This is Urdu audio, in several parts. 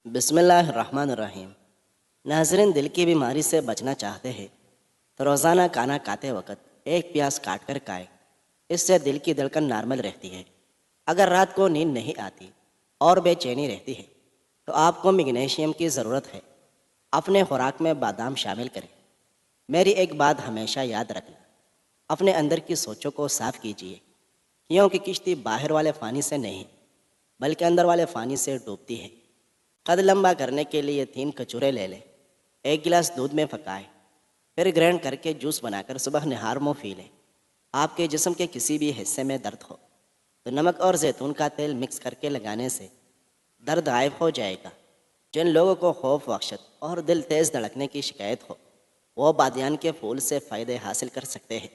بسم اللہ الرحمن الرحیم۔ ناظرین، دل کی بیماری سے بچنا چاہتے ہیں تو روزانہ کھانا کھاتے وقت ایک پیاز کاٹ کر کھائیں۔ اس سے دل کی دھڑکن نارمل رہتی ہے۔ اگر رات کو نیند نہیں آتی اور بے چینی رہتی ہے تو آپ کو میگنیشیم کی ضرورت ہے۔ اپنے خوراک میں بادام شامل کریں۔ میری ایک بات ہمیشہ یاد رکھنا، اپنے اندر کی سوچوں کو صاف کیجیے، کیونکہ کشتی باہر والے پانی سے نہیں بلکہ اندر والے پانی سے ڈوبتی ہے۔ قد لمبا کرنے کے لیے 3 کھجوریں لے لیں، ایک گلاس دودھ میں پکائیں، پھر گرینڈ کر کے جوس بنا کر صبح نہار منہ پی لیں۔ آپ کے جسم کے کسی بھی حصے میں درد ہو تو نمک اور زیتون کا تیل مکس کر کے لگانے سے درد غائب ہو جائے گا۔ جن لوگوں کو خوف، وحشت اور دل تیز دھڑکنے کی شکایت ہو وہ بادیان کے پھول سے فائدے حاصل کر سکتے ہیں۔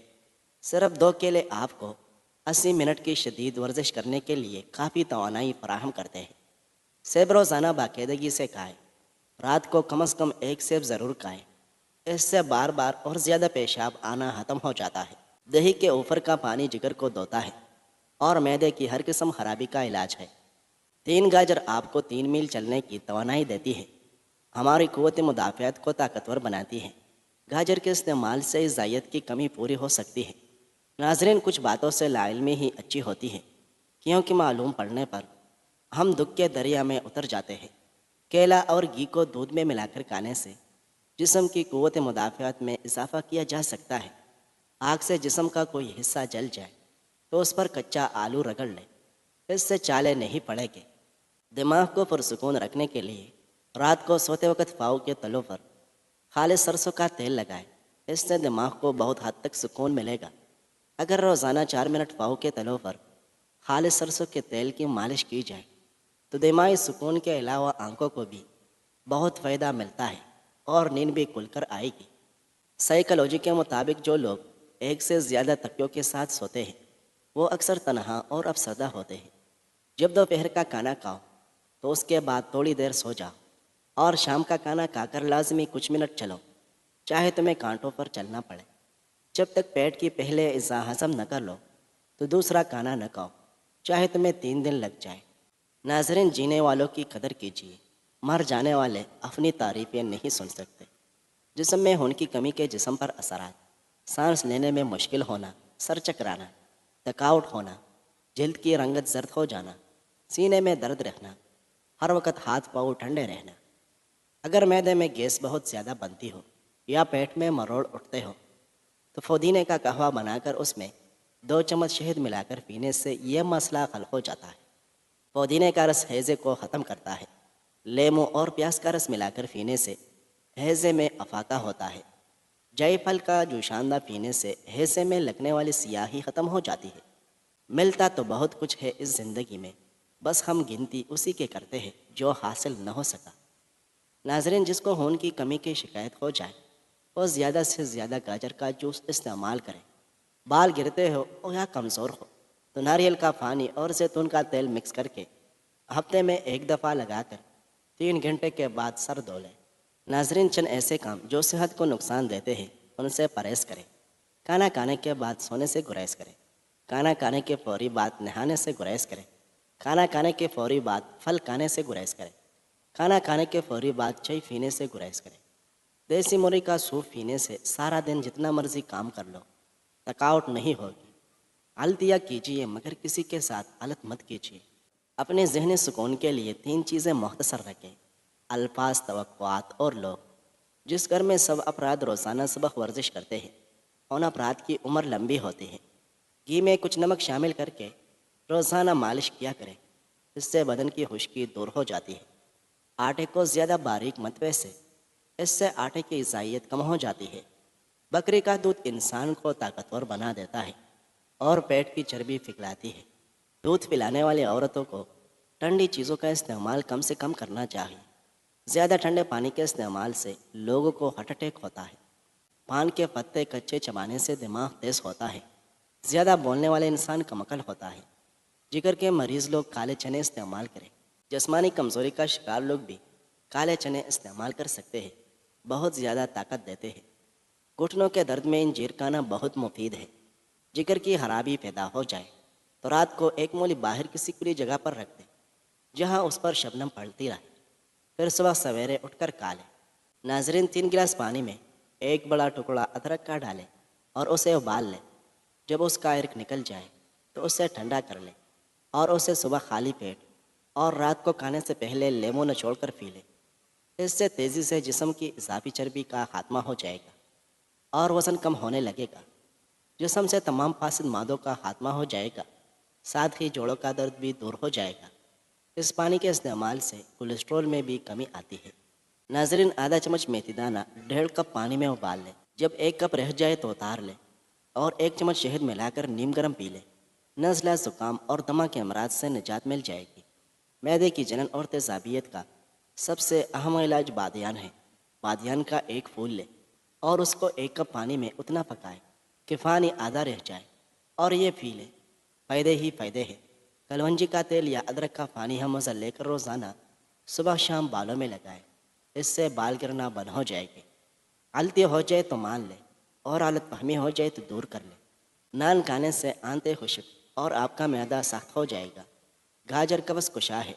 صرف 2 کیلے آپ کو 80 منٹ کی شدید ورزش کرنے کے لیے کافی توانائی فراہم کرتے ہیں۔ سیب روزانہ باقاعدگی سے کھائیں۔ رات کو کم از کم ایک سیب ضرور کھائیں۔ اس سے بار بار اور زیادہ پیشاب آنا ختم ہو جاتا ہے۔ دہی کے اوپر کا پانی جگر کو دھوتا ہے اور معدے کی ہر قسم خرابی کا علاج ہے۔ 3 گاجر آپ کو 3 میل چلنے کی توانائی دیتی ہے، ہماری قوت مدافعت کو طاقتور بناتی ہے۔ گاجر کے استعمال سے غذائیت کی کمی پوری ہو سکتی ہے۔ ناظرین، کچھ باتوں سے لا علمی ہی اچھی ہوتی ہے، کیونکہ معلوم پڑنے پر ہم دکھ کے دریا میں اتر جاتے ہیں۔ کیلا اور گھی کو دودھ میں ملا کر کھانے سے جسم کی قوت مدافعت میں اضافہ کیا جا سکتا ہے۔ آگ سے جسم کا کوئی حصہ جل جائے تو اس پر کچا آلو رگڑ لیں، اس سے چالے نہیں پڑے گے۔ دماغ کو پرسکون رکھنے کے لیے رات کو سوتے وقت پاؤں کے تلوں پر خالص سرسوں کا تیل لگائیں، اس سے دماغ کو بہت حد تک سکون ملے گا۔ اگر روزانہ 4 منٹ پاؤں کے تلوں پر خالص سرسوں کے تیل کی مالش کی جائے تو دماغی سکون کے علاوہ آنکھوں کو بھی بہت فائدہ ملتا ہے اور نیند بھی کھل کر آئے گی۔ سائیکالوجی کے مطابق جو لوگ ایک سے زیادہ تکیوں کے ساتھ سوتے ہیں وہ اکثر تنہا اور افسردہ ہوتے ہیں۔ جب دوپہر کا کھانا کھاؤ تو اس کے بعد تھوڑی دیر سو جاؤ اور شام کا کھانا کھا کر لازمی کچھ منٹ چلو، چاہے تمہیں کانٹوں پر چلنا پڑے۔ جب تک پیٹ کی پہلے غذا ہضم نہ کر لو تو دوسرا کھانا نہ کھاؤ، چاہے تمہیں 3 دن لگ جائے۔ ناظرین، جینے والوں کی قدر کیجیے، مر جانے والے اپنی تعریفیں نہیں سن سکتے۔ جسم میں خون کی کمی کے جسم پر اثرات: سانس لینے میں مشکل ہونا، سر چکرانا، تھکاوٹ ہونا، جلد کی رنگت زرد ہو جانا، سینے میں درد رہنا، ہر وقت ہاتھ پاؤں ٹھنڈے رہنا۔ اگر معدے میں گیس بہت زیادہ بنتی ہو یا پیٹ میں مروڑ اٹھتے ہو تو پودینے کا قہوہ بنا کر اس میں 2 چمچ شہد ملا کر پینے سے یہ مسئلہ حل ہو جاتا ہے۔ پودینے کا رس ہیضے کو ختم کرتا ہے۔ لیموں اور پیاز کا رس ملا کر پینے سے ہیضے میں افاقہ ہوتا ہے۔ جائی پھل کا جوشاندہ پینے سے ہیضے میں لگنے والی سیاہی ختم ہو جاتی ہے۔ ملتا تو بہت کچھ ہے اس زندگی میں، بس ہم گنتی اسی کے کرتے ہیں جو حاصل نہ ہو سکا۔ ناظرین، جس کو خون کی کمی کی شکایت ہو جائے وہ زیادہ سے زیادہ گاجر کا جوس استعمال کریں۔ بال گرتے ہو یا کمزور ہو تو ناریل کا پانی اور زیتون کا تیل مکس کر کے ہفتے میں ایک دفعہ لگا کر 3 گھنٹے کے بعد سر دھو لیں۔ ناظرین، چند ایسے کام جو صحت کو نقصان دیتے ہیں ان سے پرہیز کریں۔ کھانا کھانے کے بعد سونے سے گریز کریں۔ کھانا کھانے کے فوری بعد نہانے سے گریز کریں۔ کھانا کھانے کے فوری بعد پھل کھانے سے گریز کریں۔ کھانا کھانے کے فوری بعد چائے پینے سے گریز کریں۔ دیسی مرغی کا سوپ پینے سے سارا دن جتنا مرضی کام کر لو، تھکاوٹ نہیں ہوگی۔ غلطیاں کیجیے مگر کسی کے ساتھ غلط مت کیجیے۔ اپنے ذہنی سکون کے لیے 3 چیزیں مختصر رکھیں: الفاظ، توقعات اور لوگ۔ جس گھر میں سب افراد روزانہ صبح ورزش کرتے ہیں ان افراد کی عمر لمبی ہوتی ہے۔ گھی میں کچھ نمک شامل کر کے روزانہ مالش کیا کریں، اس سے بدن کی خشکی دور ہو جاتی ہے۔ آٹے کو زیادہ باریک مت پیسیں، اس سے آٹے کی غذائیت کم ہو جاتی ہے۔ بکری کا دودھ انسان کو طاقتور بنا دیتا ہے اور پیٹ کی چربی پگھلاتی ہے۔ دودھ پلانے والی عورتوں کو ٹھنڈی چیزوں کا استعمال کم سے کم کرنا چاہیے۔ زیادہ ٹھنڈے پانی کے استعمال سے لوگوں کو ہارٹ اٹیک ہوتا ہے۔ پان کے پتے کچے چبانے سے دماغ تیز ہوتا ہے۔ زیادہ بولنے والے انسان کم عقل ہوتا ہے۔ جگر کے مریض لوگ کالے چنے استعمال کریں۔ جسمانی کمزوری کا شکار لوگ بھی کالے چنے استعمال کر سکتے ہیں، بہت زیادہ طاقت دیتے ہیں۔ گھٹنوں کے درد میں انجیر کھانا بہت مفید ہے۔ جگر کی خرابی پیدا ہو جائے تو رات کو ایک مولی باہر کسی کھلی جگہ پر رکھ دیں جہاں اس پر شبنم پڑتی رہے۔ پھر صبح سویرے اٹھ کر کھا لیں۔ ناظرین، 3 گلاس پانی میں ایک بڑا ٹکڑا ادرک کا ڈالیں اور اسے ابال لیں۔ جب اس کا عرق نکل جائے تو اسے ٹھنڈا کر لیں اور اسے صبح خالی پیٹ اور رات کو کھانے سے پہلے لیموں نچوڑ کر پی لیں۔ اس سے تیزی سے جسم کی اضافی چربی کا خاتمہ ہو جائے گا اور وزن کم ہونے لگے گا۔ جسم سے تمام فاسد مادوں کا خاتمہ ہو جائے گا، ساتھ ہی جوڑوں کا درد بھی دور ہو جائے گا۔ اس پانی کے استعمال سے کولیسٹرول میں بھی کمی آتی ہے۔ ناظرین، آدھا چمچ میتھی دانہ 1.5 کپ پانی میں ابال لیں۔ جب 1 کپ رہ جائے تو اتار لیں اور 1 چمچ شہد ملا کر نیم گرم پی لیں۔ نزلہ، زکام اور دمہ کے امراض سے نجات مل جائے گی۔ معدے کی جلن اور تیزابیت کا سب سے اہم علاج بادیان ہے۔ بادیان کا ایک پھول لیں اور اس کو 1 کپ پانی میں اتنا پکائیں کہ پانی آدھا رہ جائے اور یہ پی لیں۔ فائدے ہی فائدے ہیں۔ کلونجی کا تیل یا ادرک کا پانی ہم مزہ لے کر روزانہ صبح شام بالوں میں لگائیں۔ اس سے بال گرنا بند ہو جائے گی۔ غلطی ہو جائے تو مان لیں اور غلط فہمی ہو جائے تو دور کر لیں۔ نان کھانے سے آنتیں خشک اور آپ کا معدہ سخت ہو جائے گا۔ گاجر قبض کشا ہے۔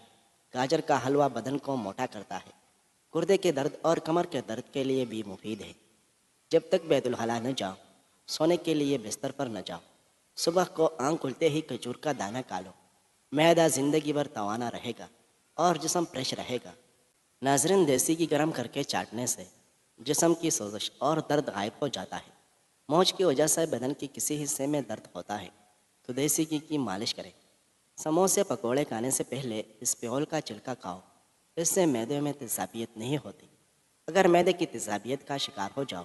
گاجر کا حلوہ بدن کو موٹا کرتا ہے۔ گردے کے درد اور کمر کے درد کے لیے بھی مفید ہے۔ جب تک بیت الخلاء نہ جاؤ، سونے کے لیے بستر پر نہ جاؤ، صبح کو آنکھ کھلتے ہی کھجور کا دانہ کھا لو۔ معدہ زندگی بھر توانا رہے گا اور جسم فریش رہے گا۔ ناظرین، دیسی گھی گرم کر کے چاٹنے سے جسم کی سوزش اور درد غائب ہو جاتا ہے۔ موچ کی وجہ سے بدن کی کسی حصے میں درد ہوتا ہے تو دیسی گھی کی مالش کریں۔ سموسے پکوڑے کھانے سے پہلے اسپیول کا چھلکا کھاؤ۔ اس سے معدے میں تیزابیت نہیں ہوتی۔ اگر معدے کی تیزابیت کا شکار ہو جاؤ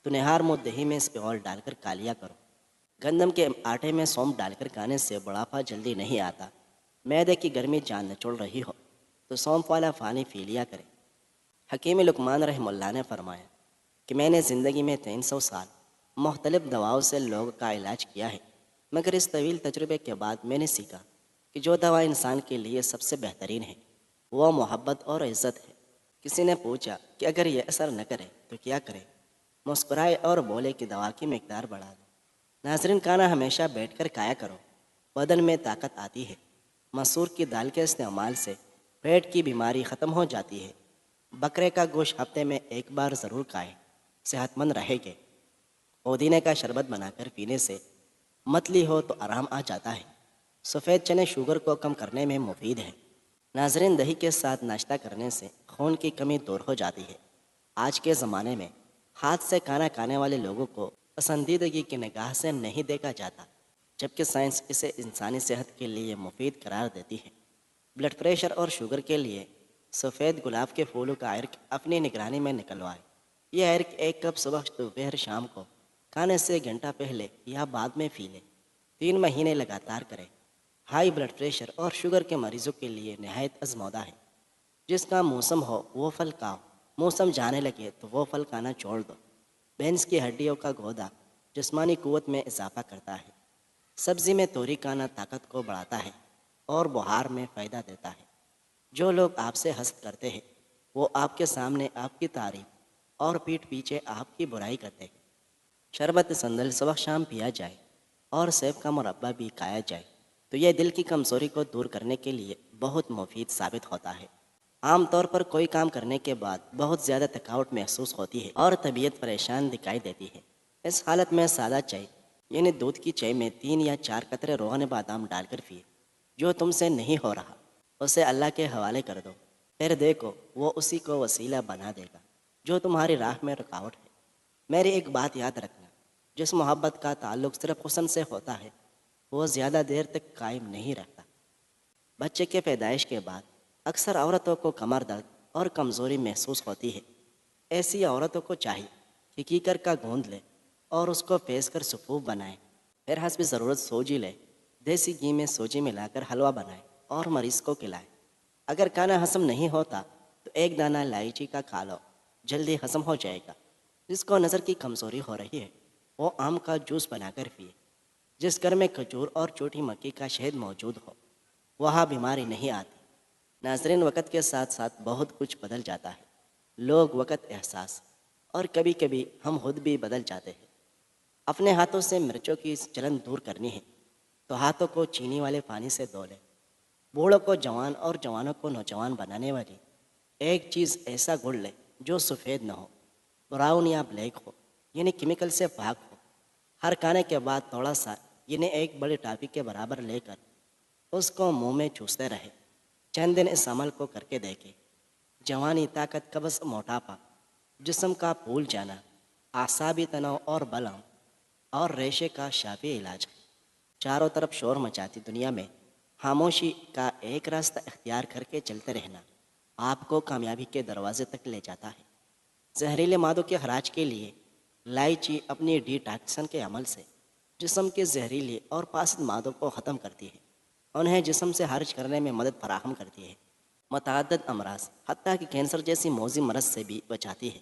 تو نہار منہ دہی میں اسپیول ڈال کر کھا لیا کرو۔ گندم کے آٹے میں سونف ڈال کر کھانے سے بڑھاپا جلدی نہیں آتا۔ معدے کی گرمی جان نچوڑ رہی ہو تو سونف والا پانی پی لیا کریں۔ حکیم لقمان رحمہ اللہ نے فرمایا کہ میں نے زندگی میں 300 سال مختلف دواؤں سے لوگوں کا علاج کیا ہے، مگر اس طویل تجربے کے بعد میں نے سیکھا کہ جو دوا انسان کے لیے سب سے بہترین ہے وہ محبت اور عزت ہے۔ کسی نے پوچھا کہ اگر یہ اثر نہ کرے تو کیا کرے؟ مسکرائے اور بولے کہ دوا کی مقدار بڑھا دو۔ ناظرین، کھانا ہمیشہ بیٹھ کر کھایا کرو، بدن میں طاقت آتی ہے۔ مسور کی دال کے استعمال سے پیٹ کی بیماری ختم ہو جاتی ہے۔ بکرے کا گوشت ہفتے میں 1 بار ضرور کھائیں، صحت مند رہے گے۔ پودینے کا شربت بنا کر پینے سے متلی ہو تو آرام آ جاتا ہے۔ سفید چنے شوگر کو کم کرنے میں مفید ہیں۔ ناظرین، دہی کے ساتھ ناشتہ کرنے سے خون کی کمی دور ہو جاتی ہے۔ آج کے زمانے میں ہاتھ سے کھانا کھانے والے لوگوں کو پسندیدگی کی نگاہ سے نہیں دیکھا جاتا، جبکہ سائنس اسے انسانی صحت کے لیے مفید قرار دیتی ہے۔ بلڈ پریشر اور شوگر کے لیے سفید گلاب کے پھولوں کا عرق اپنی نگرانی میں نکلوائے۔ یہ عرق 1 کپ صبح دوپہر شام کو کھانے سے گھنٹہ پہلے یا بعد میں پی لیں۔ 3 مہینے لگاتار کریں۔ ہائی بلڈ پریشر اور شوگر کے مریضوں کے لیے نہایت آزمودہ ہے۔ جس کا موسم ہو وہ پھل کھاؤ، موسم جانے لگے تو وہ پھل کھانا چھوڑ دو۔ بھینس کی ہڈیوں کا گودا جسمانی قوت میں اضافہ کرتا ہے۔ سبزی میں توری کھانا طاقت کو بڑھاتا ہے اور بہار میں فائدہ دیتا ہے۔ جو لوگ آپ سے حسد کرتے ہیں وہ آپ کے سامنے آپ کی تعریف اور پیٹھ پیچھے آپ کی برائی کرتے ہیں۔ شربت سندل صبح شام پیا جائے اور سیب کا مربع بھی کھایا جائے تو یہ دل کی کمزوری کو دور کرنے کے لیے بہت مفید ثابت ہوتا ہے۔ عام طور پر کوئی کام کرنے کے بعد بہت زیادہ تھکاوٹ محسوس ہوتی ہے اور طبیعت پریشان دکھائی دیتی ہے۔ اس حالت میں سادہ چائے یعنی دودھ کی چائے میں 3 یا 4 قطرے روغن بادام ڈال کر پیے۔ جو تم سے نہیں ہو رہا اسے اللہ کے حوالے کر دو، پھر دیکھو وہ اسی کو وسیلہ بنا دے گا جو تمہاری راہ میں رکاوٹ ہے۔ میری ایک بات یاد رکھنا، جس محبت کا تعلق صرف حسن سے ہوتا ہے وہ زیادہ دیر تک قائم نہیں رہتا۔ بچے کے پیدائش کے بعد اکثر عورتوں کو کمر درد اور کمزوری محسوس ہوتی ہے۔ ایسی عورتوں کو چاہیے کہ کیکر کا گوند لے اور اس کو پیس کر سفوف بنائیں، پھر حسب ضرورت سوجی لے، دیسی گھی میں سوجی ملا کر حلوہ بنائیں اور مریض کو کھلائیں۔ اگر کھانا ہضم نہیں ہوتا تو 1 دانہ الائچی کا کھا لو، جلدی ہضم ہو جائے گا۔ جس کو نظر کی کمزوری ہو رہی ہے وہ آم کا جوس بنا کر پیے۔ جس گھر میں کھجور اور چھوٹی مکئی کا شہد موجود ہو وہاں بیماری نہیں آتی۔ ناظرین، وقت کے ساتھ ساتھ بہت کچھ بدل جاتا ہے۔ لوگ، وقت، احساس اور کبھی کبھی ہم خود بھی بدل جاتے ہیں۔ اپنے ہاتھوں سے مرچوں کی جلن دور کرنی ہے تو ہاتھوں کو چینی والے پانی سے دھو لیں۔ بوڑھوں کو جوان اور جوانوں کو نوجوان بنانے والی ایک چیز ایسا گڑ لے جو سفید نہ ہو، براؤن یا بلیک ہو، یعنی کیمیکل سے پاک ہو۔ ہر کھانے کے بعد تھوڑا سا، یعنی ایک بڑی ٹافی کے برابر لے کر اس کو منہ میں چوستے رہے۔ چند دن اس عمل کو کر کے دیکھے۔ جوانی، طاقت، قبض، موٹاپا، جسم کا پھول جانا، اعصابی تناؤ اور بلم اور ریشے کا شافی علاج ہے۔ چاروں طرف شور مچاتی دنیا میں خاموشی کا ایک راستہ اختیار کر کے چلتے رہنا آپ کو کامیابی کے دروازے تک لے جاتا ہے۔ زہریلے مادوں کے خراج کے لیے الائچی اپنی ڈی ٹاکسن کے عمل سے جسم کے زہریلے اور فاسد مادوں کو ختم کرتی ہے، انہیں جسم سے خارج کرنے میں مدد فراہم کرتی ہے، متعدد امراض حتیٰ کہ کینسر جیسی موذی مرض سے بھی بچاتی ہے۔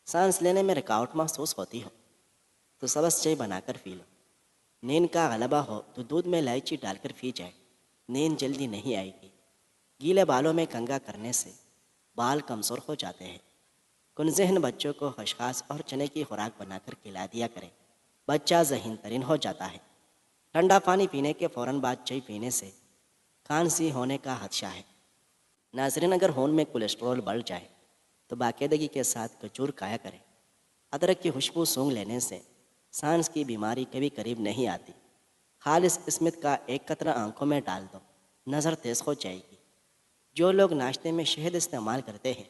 سانس لینے میں رکاوٹ محسوس ہوتی ہو تو سبز چائے بنا کر پی لو۔ نیند کا غلبہ ہو تو دودھ میں الائچی ڈال کر پی جائے، نیند جلدی نہیں آئے گی۔ گیلے بالوں میں کنگھا کرنے سے بال کمزور ہو جاتے ہیں۔ کن ذہن بچوں کو خشخاش اور چنے کی خوراک بنا کر کھلا دیا کریں، بچہ ذہین ترین ہو جاتا ہے۔ ٹھنڈا پانی پینے کے فوراً بعد چائے پینے سے کھانسی ہونے کا خدشہ ہے۔ ناظرین، اگر خون میں کولیسٹرول بڑھ جائے تو باقاعدگی کے ساتھ کھجور کھایا کریں۔ ادرک کی خوشبو سونگھ لینے سے سانس کی بیماری کبھی قریب نہیں آتی۔ خالص اسمت کا ایک قطرہ آنکھوں میں ڈال دو، نظر تیز ہو جائے گی۔ جو لوگ ناشتے میں شہد استعمال کرتے ہیں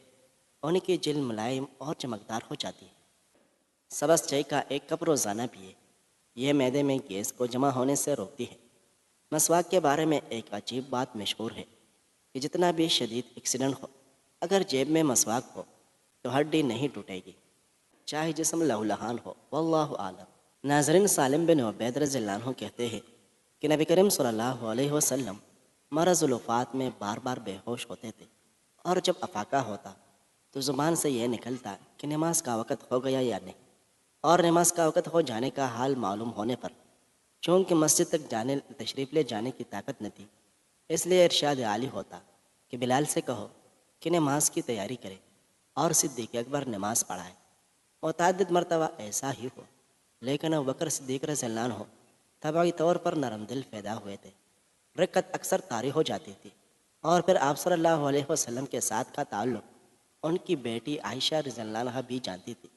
ان کی جلد ملائم اور چمکدار ہو جاتی ہے۔ سبز چائے کا ایک کپ روزانہ پیے، یہ معدے میں گیس کو جمع ہونے سے روکتی ہے۔ مسواک کے بارے میں ایک عجیب بات مشہور ہے کہ جتنا بھی شدید ایکسیڈنٹ ہو، اگر جیب میں مسواک ہو تو ہڈی نہیں ٹوٹے گی، چاہے جسم لہولہان ہو، واللہ عالم۔ ناظرین، سالم بن عبید رضی اللہ عنہ کہتے ہیں کہ نبی کریم صلی اللہ علیہ وسلم مرض الوفات میں بار بار بے ہوش ہوتے تھے، اور جب افاقہ ہوتا تو زبان سے یہ نکلتا کہ نماز کا وقت ہو گیا یا نہیں، اور نماز کا وقت ہو جانے کا حال معلوم ہونے پر چونکہ مسجد تک تشریف لے جانے کی طاقت نہ تھی، اس لیے ارشاد عالی ہوتا کہ بلال سے کہو کہ نماز کی تیاری کرے اور صدیق اکبر نماز پڑھائے۔ متعدد مرتبہ ایسا ہی ہو، لیکن ابوبکر صدیق رضی اللہ عنہ طبعی طور پر نرم دل پیدا ہوئے تھے۔ رکعت اکثر طاری ہو جاتی تھی، اور پھر آپ صلی اللہ علیہ وسلم کے ساتھ کا تعلق ان کی بیٹی عائشہ رضی اللہ عنہ بھی جانتی تھی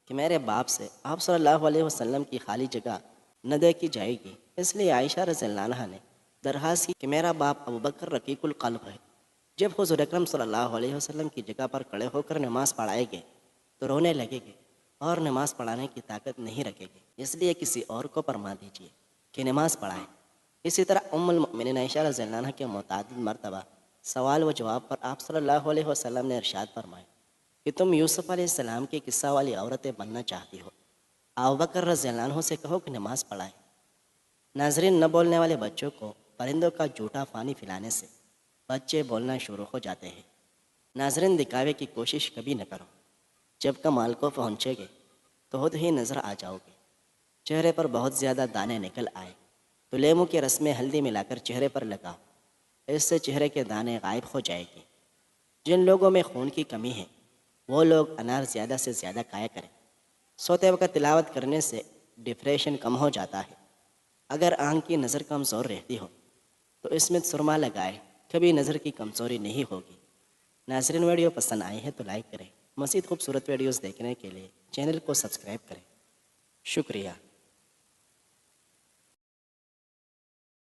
کہ میرے باپ سے آپ صلی اللہ علیہ وسلم کی خالی جگہ نہ دیکھی جائے گی، اس لیے عائشہ رضی اللہ عنہ نے درخواست کی کہ میرا باپ ابوبکر رقیق القلب ہے، جب حضور اکرم صلی اللہ علیہ وسلم کی جگہ پر کھڑے ہو کر نماز پڑھائے گے تو رونے لگے گے اور نماز پڑھانے کی طاقت نہیں رکھے گی، اس لیے کسی اور کو فرما دیجیے کہ نماز پڑھائے۔ اسی طرح ام المؤمنین عائشہ رضی اللہ عنہ کے متعدد مرتبہ سوال و جواب پر آپ صلی اللہ علیہ وسلم نے ارشاد فرمائے کہ تم یوسف علیہ السلام کی قصہ والی عورتیں بننا چاہتی ہو، ابوبکر رضی اللہ عنہ سے کہو کہ نماز پڑھائے۔ ناظرین، نہ بولنے والے بچوں کو پرندوں کا جھوٹا پانی پلانے سے بچے بولنا شروع ہو جاتے ہیں۔ ناظرین، دکھاوے کی کوشش کبھی نہ کرو، جب کمال کو پہنچے گے تو خود ہی نظر آ جاؤ گے۔ چہرے پر بہت زیادہ دانے نکل آئے تو لیمو کے رس میں ہلدی ملا کر چہرے پر لگاؤ، اس سے چہرے کے دانے غائب ہو جائے گی۔ جن لوگوں میں خون کی کمی ہے وہ لوگ انار زیادہ سے زیادہ کھایا کریں۔ سوتے وقت تلاوت کرنے سے ڈپریشن کم ہو جاتا ہے۔ اگر آنکھ کی نظر کمزور رہتی ہو تو اس میں سرما لگائے، کبھی نظر کی کمزوری نہیں ہوگی۔ ناظرین، ویڈیو پسند آئی ہے تو لائک کریں، مزید خوبصورت ویڈیوز دیکھنے کے لیے چینل کو سبسکرائب کریں۔ شکریہ۔